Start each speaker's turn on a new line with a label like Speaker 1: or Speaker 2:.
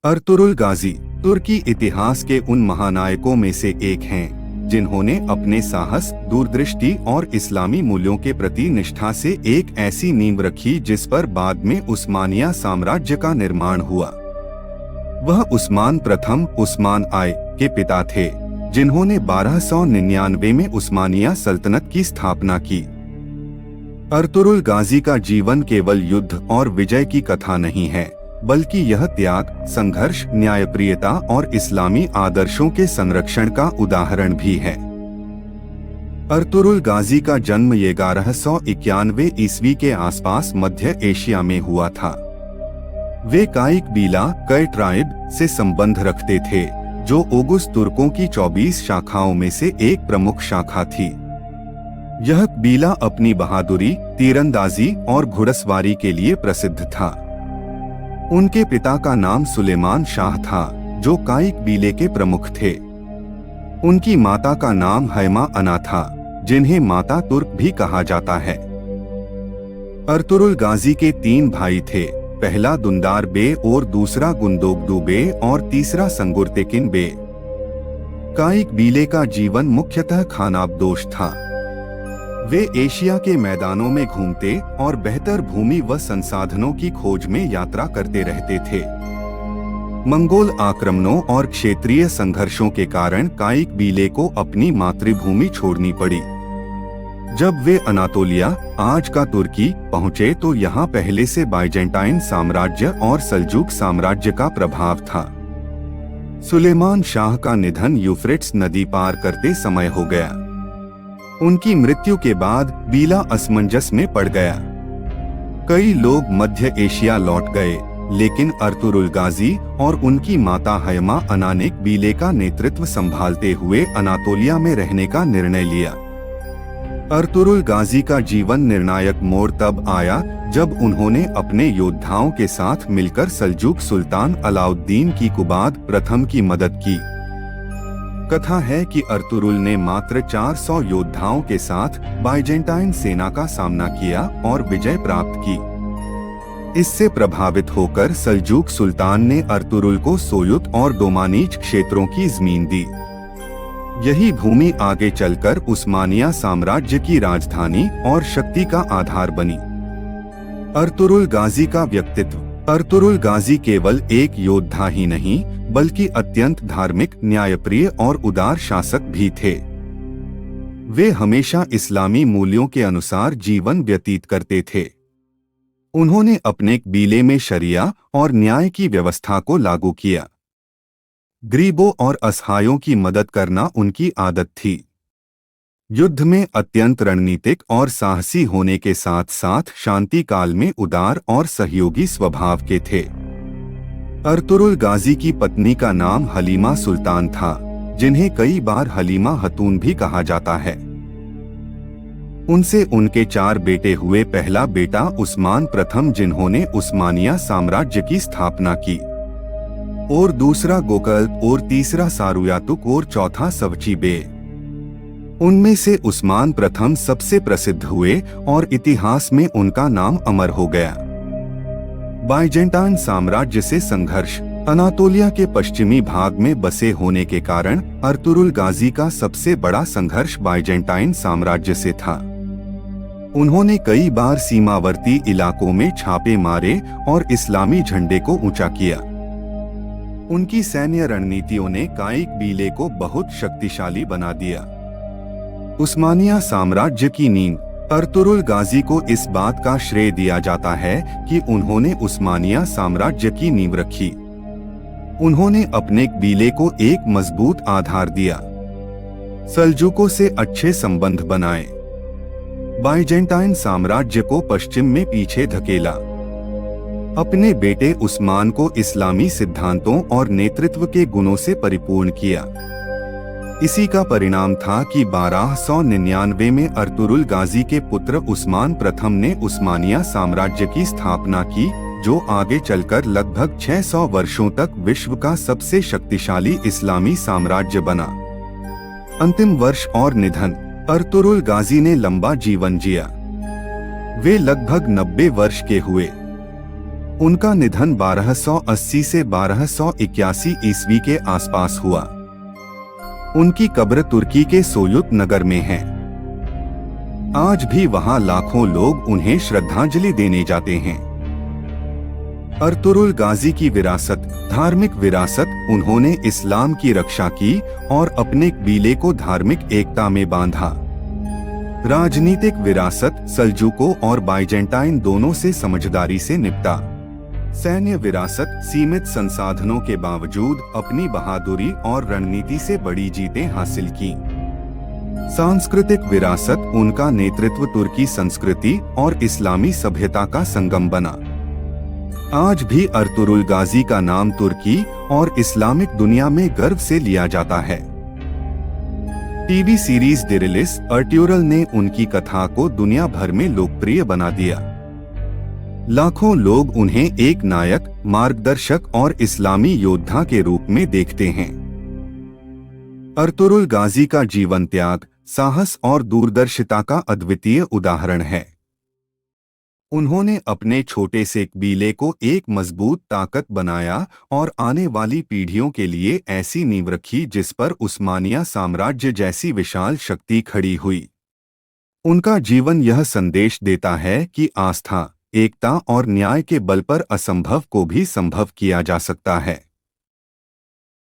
Speaker 1: Ertugrul गाजी तुर्की इतिहास के उन महानायकों में से एक हैं, जिन्होंने अपने साहस, दूरदृष्टि और इस्लामी मूल्यों के प्रति निष्ठा से एक ऐसी नींव रखी जिस पर बाद में उस्मानिया साम्राज्य का निर्माण हुआ। वह उस्मान प्रथम उस्मान आय के पिता थे, जिन्होंने 1299 में उस्मानिया सल्तनत की स्थापना की। अर्तुरुल गाजी का जीवन केवल युद्ध और विजय की कथा नहीं है, बल्कि यह त्याग, संघर्ष, न्यायप्रियता और इस्लामी आदर्शों के संरक्षण का उदाहरण भी है। अर्तुरुल गाजी का जन्म 1191 ईस्वी के आसपास मध्य एशिया में हुआ था। वे काइक बीला कई ट्राइब से संबंध रखते थे, जो ओगुस तुर्कों की 24 शाखाओं में से एक प्रमुख शाखा थी। यह कबीला अपनी बहादुरी, तीरंदाजी और घुड़सवारी के लिए प्रसिद्ध था। उनके पिता का नाम सुलेमान शाह था, जो काइक बीले के प्रमुख थे। उनकी माता का नाम हैमा अना था, जिन्हें माता तुर्क भी कहा जाता है। अर्तुरुल गाजी के 3 भाई थे, पहला दुंदार बे और दूसरा गुंदोगदू बे और तीसरा संगुरतेकिन बे। काइक बीले का जीवन मुख्यतः खानाबदोश था। वे एशिया के मैदानों में घूमते और बेहतर भूमि व संसाधनों की खोज में यात्रा करते रहते थे। मंगोल आक्रमणों और क्षेत्रीय संघर्षों के कारण काइक बीले को अपनी मातृभूमि छोड़नी पड़ी। जब वे अनातोलिया, आज का तुर्की, पहुंचे तो यहाँ पहले से बाइजेंटाइन साम्राज्य और सल्जूक साम्राज्य का प्रभाव था। सुलेमान शाह का निधन यूफ्रेट्स नदी पार करते समय हो गया। उनकी मृत्यु के बाद बीला असमंजस में पड़ गया। कई लोग मध्य एशिया लौट गए, लेकिन अर्तुरुल गाजी और उनकी माता हैमा अना ने बीले का नेतृत्व संभालते हुए अनातोलिया में रहने का निर्णय लिया। अर्तुरुल गाजी का जीवन निर्णायक मोड़ तब आया जब उन्होंने अपने योद्धाओं के साथ मिलकर सल्जूक सुल्तान अलाउद्दीन की कुबाद प्रथम की मदद की। कथा है कि अर्तुरुल ने मात्र 400 योद्धाओं के साथ बाइजेंटाइन सेना का सामना किया और विजय प्राप्त की। इससे प्रभावित होकर सल्जूक सुल्तान ने अर्तुरुल को सोयुत और डोमानीच क्षेत्रों की जमीन दी। यही भूमि आगे चलकर उस्मानिया साम्राज्य की राजधानी और शक्ति का आधार बनी। अर्तुरुल गाजी का व्यक्तित्व। अर्तुरुल गाजी केवल एक योद्धा ही नहीं, बल्कि अत्यंत धार्मिक, न्यायप्रिय और उदार शासक भी थे। वे हमेशा इस्लामी मूल्यों के अनुसार जीवन व्यतीत करते थे। उन्होंने अपने कबीले में शरिया और न्याय की व्यवस्था को लागू किया। गरीबों और असहायों की मदद करना उनकी आदत थी। युद्ध में अत्यंत रणनीतिक और साहसी होने के साथ साथ शांति काल में उदार और सहयोगी स्वभाव के थे। अर्तुरुल गाजी की पत्नी का नाम हलीमा सुल्तान था, जिन्हें कई बार हलीमा हतून भी कहा जाता है। उनसे उनके 4 बेटे हुए। पहला बेटा उस्मान प्रथम, जिन्होंने उस्मानिया साम्राज्य की स्थापना की, और दूसरा गोकल्प, और तीसरा सारुयातुक, और चौथा सवची बे। उनमें से उस्मान प्रथम सबसे प्रसिद्ध हुए और इतिहास में उनका नाम अमर हो गया। बाइजेंटाइन साम्राज्य से संघर्ष। अनातोलिया के पश्चिमी भाग में बसे होने के कारण अर्तुरुल गाजी का सबसे बड़ा संघर्ष बाइजेंटाइन साम्राज्य से था। उन्होंने कई बार सीमावर्ती इलाकों में छापे मारे और इस्लामी झंडे को ऊंचा किया। उनकी सैन्य रणनीतियों ने काइक बीले को बहुत शक्तिशाली बना दिया। उस्मानिया साम्राज्य की नींव। अर्तुरुल गाजी को इस बात का श्रेय दिया जाता है कि उन्होंने उस्मानिया साम्राज्य की नींव रखी। उन्होंने अपने कबीले को एक मजबूत आधार दिया, सल्जूकों से अच्छे संबंध बनाए, बाइजेंटाइन साम्राज्य को पश्चिम में पीछे धकेला, अपने बेटे उस्मान को इस्लामी सिद्धांतों और नेतृत्व के गुणों से परिपूर्ण किया। इसी का परिणाम था कि 1299 में अर्तुरुल गाजी के पुत्र उस्मान प्रथम ने उस्मानिया साम्राज्य की स्थापना की, जो आगे चलकर लगभग 600 वर्षों तक विश्व का सबसे शक्तिशाली इस्लामी साम्राज्य बना। अंतिम वर्ष और निधन। अर्तुरुल गाजी ने लंबा जीवन जिया। वे लगभग 90 वर्ष के हुए। उनका निधन 1280 से 1281 ईस्वी के आसपास हुआ। उनकी कब्र तुर्की के सोयुत नगर में है। आज भी वहां लाखों लोग उन्हें श्रद्धांजलि देने जाते हैं। अर्तुगरुल गाजी की विरासत, धार्मिक विरासत। उन्होंने इस्लाम की रक्षा की और अपने कबीले को धार्मिक एकता में बांधा। राजनीतिक विरासत, सल्जूकों और बाइजेंटाइन दोनों से समझदारी से निपटा। सैन्य विरासत, सीमित संसाधनों के बावजूद अपनी बहादुरी और रणनीति से बड़ी जीतें हासिल की। सांस्कृतिक विरासत, उनका नेतृत्व तुर्की संस्कृति और इस्लामी सभ्यता का संगम बना। आज भी अर्तुगरुल गाजी का नाम तुर्की और इस्लामिक दुनिया में गर्व से लिया जाता है। टीवी सीरीज डिरिलिस अर्तुगरुल ने उनकी कथा को दुनिया भर में लोकप्रिय बना दिया। लाखों लोग उन्हें एक नायक, मार्गदर्शक और इस्लामी योद्धा के रूप में देखते हैं। अर्तुगरुल गाजी का जीवन त्याग, साहस और दूरदर्शिता का अद्वितीय उदाहरण है। उन्होंने अपने छोटे से कबीले को एक मजबूत ताकत बनाया और आने वाली पीढ़ियों के लिए ऐसी नींव रखी जिस पर उस्मानिया साम्राज्य जैसी विशाल शक्ति खड़ी हुई। उनका जीवन यह संदेश देता है कि आस्था, एकता और न्याय के बल पर असंभव को भी संभव किया जा सकता है।